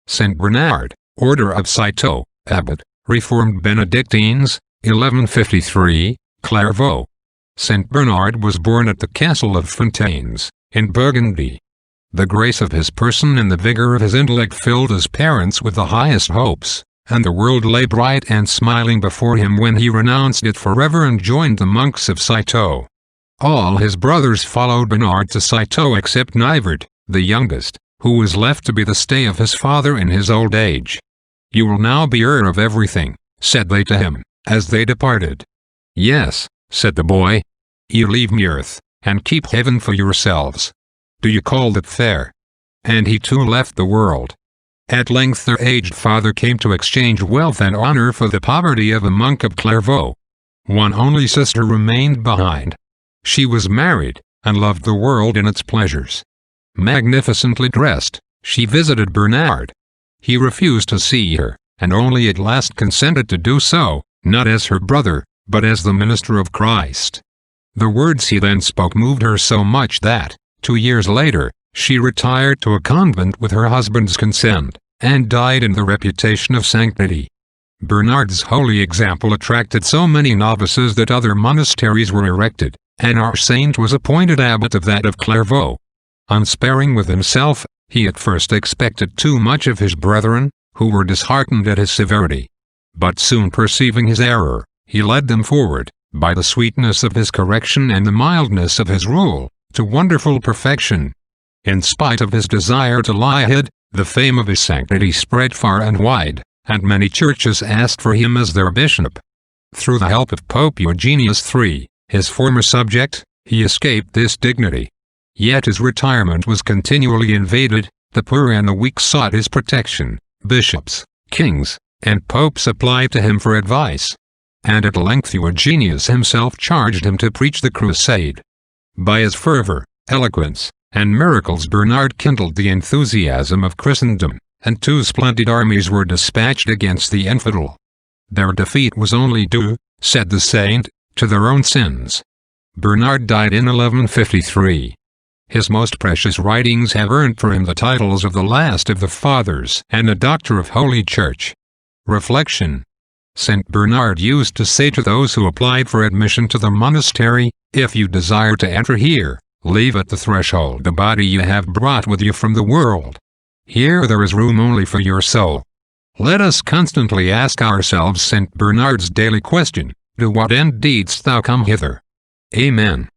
Saint Bernard, Order of Citeaux, Abbot, Reformed Benedictines, 1153, Clairvaux. Saint Bernard was born at the castle of Fontaines, in Burgundy. The grace of his person and the vigor of his intellect filled his parents with the highest hopes, and the world lay bright and smiling before him when he renounced it forever and joined the monks of Citeaux. All his brothers followed Bernard to Citeaux except Nivert, the youngest, who was left to be the stay of his father in his old age. "You will now be heir of everything," said they to him, as they departed. "Yes," said the boy. "You leave me earth, and keep heaven for yourselves. Do you call that fair?" And he too left the world. At length their aged father came to exchange wealth and honor for the poverty of a monk of Clairvaux. One only sister remained behind. She was married, and loved the world and its pleasures. Magnificently dressed, she visited Bernard. He refused to see her, and only at last consented to do so, not as her brother, but as the minister of Christ. The words he then spoke moved her so much that, 2 years later, she retired to a convent with her husband's consent, and died in the reputation of sanctity. Bernard's holy example attracted so many novices that other monasteries were erected, and our saint was appointed abbot of that of Clairvaux. Unsparing with himself, he at first expected too much of his brethren, who were disheartened at his severity. But soon perceiving his error, he led them forward, by the sweetness of his correction and the mildness of his rule, to wonderful perfection. In spite of his desire to lie hid, the fame of his sanctity spread far and wide, and many churches asked for him as their bishop. Through the help of Pope Eugenius III, his former subject, he escaped this dignity. Yet his retirement was continually invaded, the poor and the weak sought his protection, bishops, kings, and popes applied to him for advice. And at length Eugenius himself charged him to preach the crusade. By his fervor, eloquence, and miracles Bernard kindled the enthusiasm of Christendom, and 2 splendid armies were dispatched against the infidel. Their defeat was only due, said the saint, to their own sins. Bernard died in 1153. His most precious writings have earned for him the titles of the last of the Fathers and a Doctor of Holy Church. Reflection. Saint Bernard used to say to those who applied for admission to the monastery, "If you desire to enter here, leave at the threshold the body you have brought with you from the world. Here there is room only for your soul." Let us constantly ask ourselves Saint Bernard's daily question, "To what end didst thou come hither?" Amen.